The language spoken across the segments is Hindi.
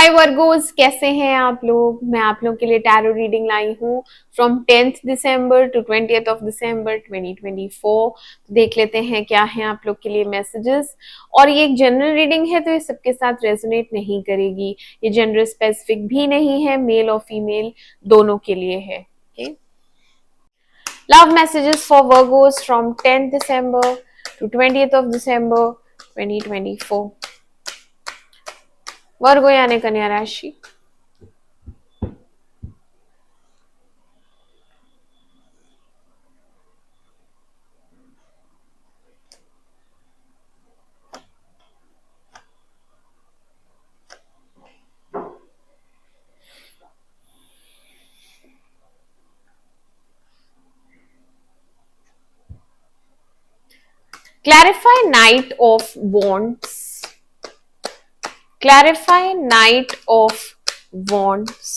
हाय वर्गोस, कैसे हैं आप लोग। मैं आप लोग के लिए टैरो रीडिंग लाई हूँ from 10th December to 20th of December 2024। देख लेते हैं क्या है आप लोग के लिए मैसेजेस। और ये एक जनरल रीडिंग है तो ये सबके साथ रेजोनेट नहीं करेगी। ये जेंडर स्पेसिफिक भी नहीं है, मेल और फीमेल दोनों के लिए है। Love messages for Virgos from 10th December to 20th of December 2024। Virgo यानी कन्या राशि। Clarify Knight of Wands. Clarify Knight of Wands.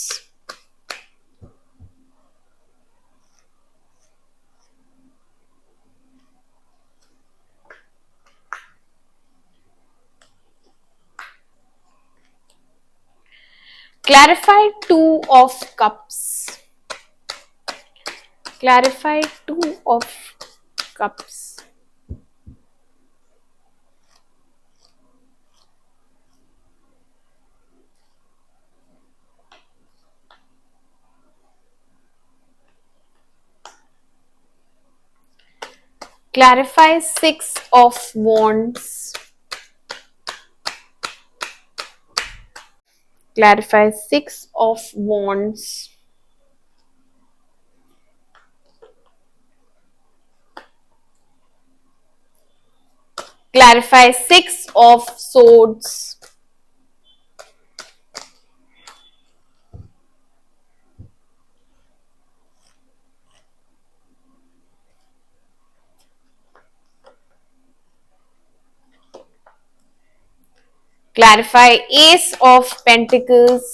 Clarify Two of Cups. Clarify Two of Cups. Clarify Six of Wands. Clarify Six of Wands. Clarify Six of Swords. Clarify Ace of Pentacles.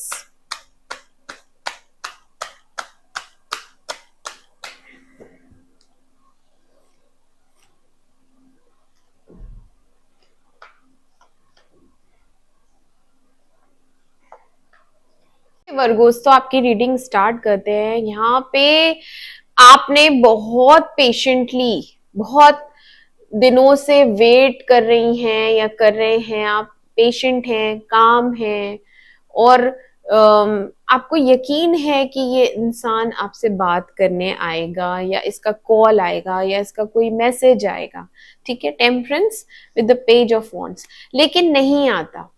Virgo's, तो आपकी रीडिंग स्टार्ट करते हैं। यहाँ पे आपने बहुत पेशेंटली, बहुत दिनों से वेट कर रही हैं या कर रहे हैं। आप पेशेंट हैं, काम हैं और आपको यकीन है कि ये इंसान आपसे बात करने आएगा या इसका कॉल आएगा या इसका कोई मैसेज आएगा। ठीक है, temperance with the page of wands, लेकिन नहीं आता।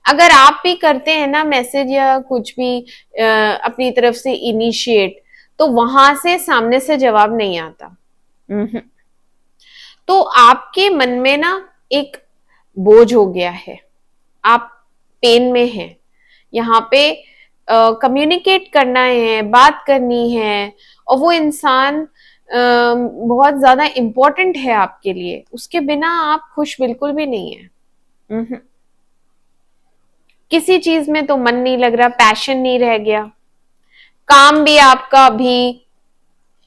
अगर आप भी करते हैं ना मैसेज या कुछ भी अपनी तरफ से इनिशिएट, तो वहां से सामने से जवाब नहीं आता। तो आपके मन में ना एक बोझ हो गया है, आप पेन में हैं। यहाँ पे कम्युनिकेट करना है, बात करनी है और वो इंसान बहुत ज्यादा इम्पोर्टेंट है आपके लिए। उसके बिना आप खुश बिल्कुल भी नहीं है। किसी चीज में तो मन नहीं लग रहा, पैशन नहीं रह गया। काम भी आपका अभी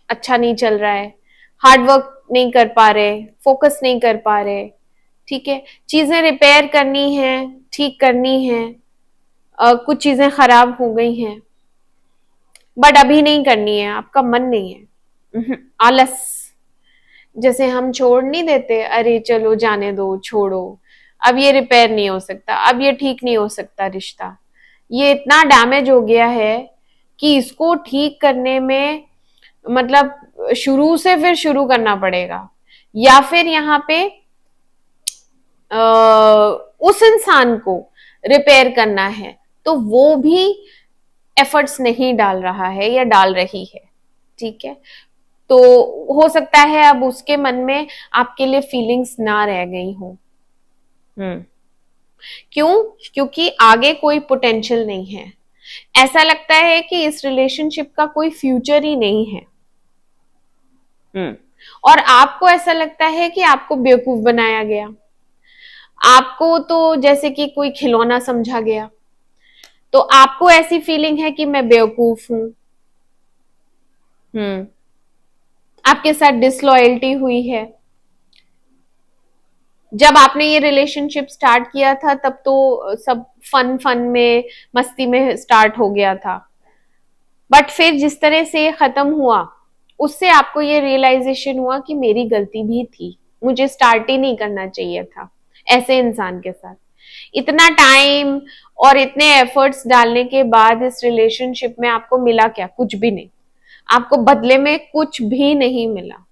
अच्छा नहीं चल रहा है, हार्ड वर्क नहीं कर पा रहे, फोकस नहीं कर पा रहे। ठीक है, चीजें रिपेयर करनी है, ठीक करनी है। कुछ चीजें खराब हो गई हैं बट अभी नहीं करनी है, आपका मन नहीं है। आलस, जैसे हम छोड़ नहीं देते, अरे चलो जाने दो, छोड़ो, अब ये रिपेयर नहीं हो सकता, अब ये ठीक नहीं हो सकता रिश्ता, ये इतना डैमेज हो गया है कि इसको ठीक करने में मतलब शुरू से फिर शुरू करना पड़ेगा। या फिर यहाँ पे उस इंसान को रिपेयर करना है तो वो भी एफर्ट्स नहीं डाल रहा है या डाल रही है। ठीक है, तो हो सकता है अब उसके मन में आपके लिए फीलिंग्स ना रह गई हो। क्यों? क्योंकि आगे कोई पोटेंशियल नहीं है। ऐसा लगता है कि इस रिलेशनशिप का कोई फ्यूचर ही नहीं है। और आपको ऐसा लगता है कि आपको बेवकूफ बनाया गया, आपको तो जैसे कि कोई खिलौना समझा गया। तो आपको ऐसी फीलिंग है कि मैं बेवकूफ हूं। आपके साथ डिसलॉयल्टी हुई है। जब आपने ये रिलेशनशिप स्टार्ट किया था तब तो सब फन फन में, मस्ती में स्टार्ट हो गया था, बट फिर जिस तरह से ये खत्म हुआ उससे आपको ये रियलाइजेशन हुआ कि मेरी गलती भी थी, मुझे स्टार्ट ही नहीं करना चाहिए था ऐसे इंसान के साथ। इतना टाइम और इतने एफर्ट्स डालने के बाद इस रिलेशनशिप में आपको मिला क्या? कुछ भी नहीं, आपको बदले में कुछ भी नहीं मिला।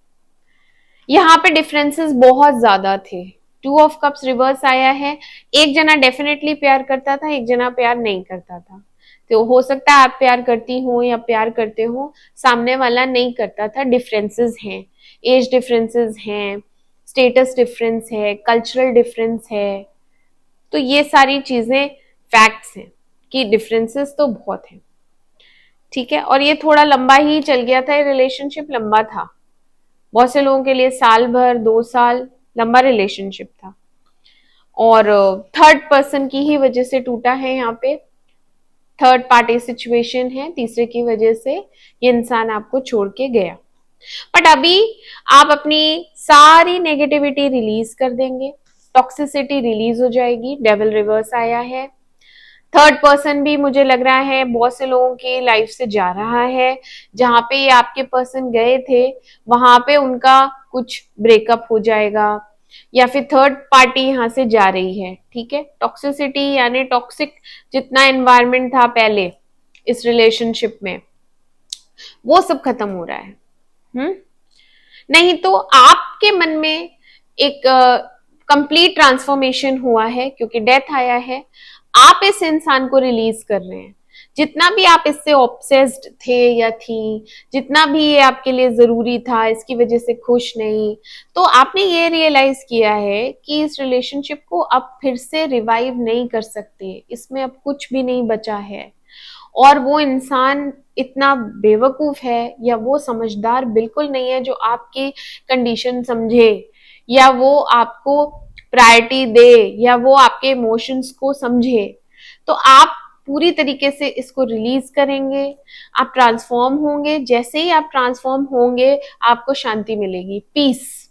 यहाँ पे डिफरेंसेस बहुत ज्यादा थे। टू ऑफ कप्स रिवर्स आया है, एक जना डेफिनेटली प्यार करता था, एक जना प्यार नहीं करता था। तो हो सकता है आप प्यार करती हो या प्यार करते हो, सामने वाला नहीं करता था। डिफरेंसेस हैं, एज डिफरेंसेस हैं, स्टेटस डिफरेंस है, कल्चरल डिफरेंस है, तो ये सारी चीजें फैक्ट्स हैं कि डिफरेंसेस तो बहुत हैं। ठीक है, और ये थोड़ा लंबा ही चल गया था, ये रिलेशनशिप लंबा था, बहुत से लोगों के लिए साल भर 2 साल लंबा रिलेशनशिप था, और थर्ड पर्सन की ही वजह से टूटा है। यहाँ पे थर्ड पार्टी सिचुएशन है, तीसरे की वजह से ये इंसान आपको छोड़ के गया। बट अभी आप अपनी सारी नेगेटिविटी रिलीज कर देंगे, टॉक्सिसिटी रिलीज हो जाएगी, डेविल रिवर्स आया है। थर्ड पर्सन भी मुझे लग रहा है बहुत से लोगों की लाइफ से जा रहा है, जहां पे ये आपके पर्सन गए थे वहां पे उनका कुछ ब्रेकअप हो जाएगा, या फिर थर्ड पार्टी यहां से जा रही है। ठीक है, टॉक्सिसिटी यानी टॉक्सिक जितना एनवायरनमेंट था पहले इस रिलेशनशिप में, वो सब खत्म हो रहा है। नहीं तो आपके मन में एक कंप्लीट ट्रांसफॉर्मेशन हुआ है, क्योंकि डेथ आया है। आप इस इंसान को रिलीज कर रहे हैं, जितना भी आप इससे ऑब्सेस्ड थे या थी, जितना भी ये आपके लिए जरूरी था, इसकी वजह से खुश नहीं, तो आपने ये रियलाइज किया है कि इस रिलेशनशिप को अब फिर से रिवाइव नहीं कर सकते, इसमें अब कुछ भी नहीं बचा है। और वो इंसान इतना बेवकूफ है या वो समझदार बिल्कुल नहीं है जो आपकी कंडीशन समझे, या वो आपको प्रायोरिटी दे, या वो आपके इमोशंस को समझे। तो आप पूरी तरीके से इसको रिलीज करेंगे, आप ट्रांसफॉर्म होंगे। जैसे ही आप ट्रांसफॉर्म होंगे आपको शांति मिलेगी, पीस।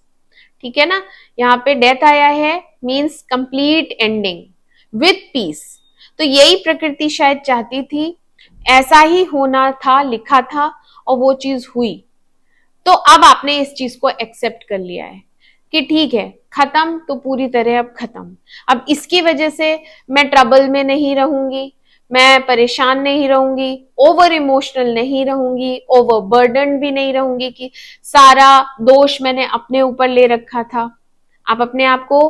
ठीक है ना, यहाँ पे डेथ आया है means complete ending with peace. तो यही प्रकृति शायद चाहती थी, ऐसा ही होना था, लिखा था, और वो चीज हुई। तो अब आपने इस चीज को एक्सेप्ट कर लिया है कि ठीक है, खत्म तो पूरी तरह अब खत्म। अब इसकी वजह से मैं ट्रबल में नहीं रहूंगी, मैं परेशान नहीं रहूंगी, ओवर इमोशनल नहीं रहूंगी, ओवर बर्डन भी नहीं रहूंगी कि सारा दोष मैंने अपने ऊपर ले रखा था। आप अपने आप को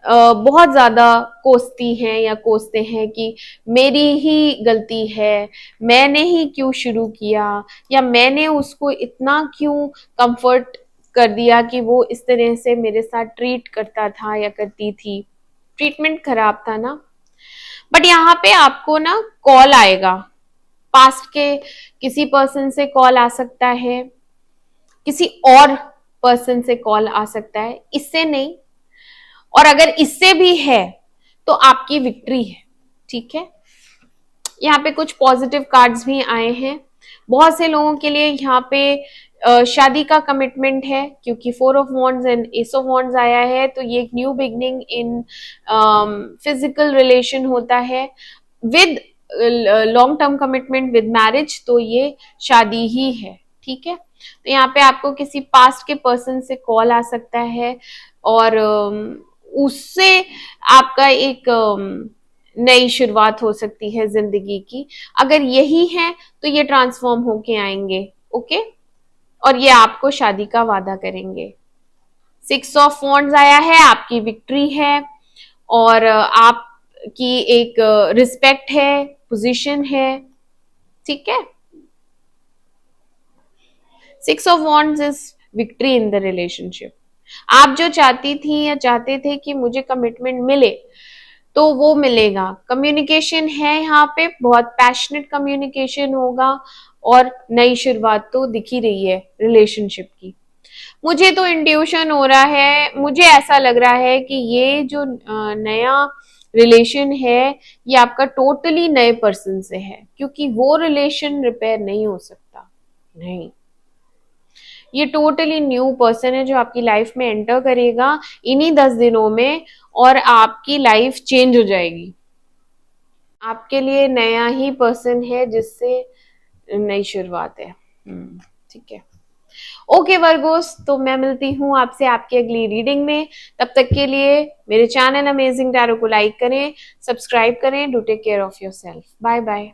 बहुत ज्यादा कोसती हैं या कोसते हैं कि मेरी ही गलती है, मैंने ही क्यों शुरू किया, या मैंने उसको इतना क्यों कंफर्ट कर दिया कि वो इस तरह से मेरे साथ ट्रीट करता था या करती थी, ट्रीटमेंट खराब था ना। बट यहाँ पे आपको ना कॉल आएगा, पास्ट के किसी पर्सन से कॉल आ सकता है, किसी और पर्सन से कॉल आ सकता है, इससे नहीं। और अगर इससे भी है तो आपकी विक्ट्री है। ठीक है, यहाँ पे कुछ पॉजिटिव कार्ड्स भी आए हैं बहुत से लोगों के लिए। यहाँ पे शादी का कमिटमेंट है, क्योंकि 4 of wands and S of wands आया है, तो ये एक new beginning in physical relation होता है with long term commitment with marriage, तो ये शादी ही है। ठीक है, तो यहाँ पे आपको किसी पास्ट के पर्सन से कॉल आ सकता है, और उससे आपका एक नई शुरुआत हो सकती है जिंदगी की। अगर यही है तो ये ट्रांसफॉर्म होके आएंगे। ओके, और ये आपको शादी का वादा करेंगे। 6 ऑफ वॉन्ड्स आया है, आपकी विक्ट्री है, और आपकी एक रिस्पेक्ट है, पोजीशन है। ठीक है, 6 of wands is victory in the relationship. आप जो चाहती थी या चाहते थे कि मुझे कमिटमेंट मिले, तो वो मिलेगा। कम्युनिकेशन है यहाँ पे, बहुत पैशनेट कम्युनिकेशन होगा, और नई शुरुआत तो दिख ही रही है रिलेशनशिप की। मुझे तो इंट्यूशन हो रहा है, मुझे ऐसा लग रहा है कि ये जो नया रिलेशन है ये आपका टोटली नए पर्सन से है, क्योंकि वो रिलेशन रिपेयर नहीं हो सकता। नहीं, ये टोटली न्यू पर्सन है जो आपकी लाइफ में एंटर करेगा इन्हीं 10 दिनों में, और आपकी लाइफ चेंज हो जाएगी। आपके लिए नया ही पर्सन है जिससे नई शुरुआत है। ठीक है। ओके वर्गोस, तो मैं मिलती हूँ आपसे आपकी अगली रीडिंग में। तब तक के लिए मेरे चैनल अमेजिंग टैरो को लाइक करें, सब्सक्राइब करें। Do take care of yourself. Bye bye.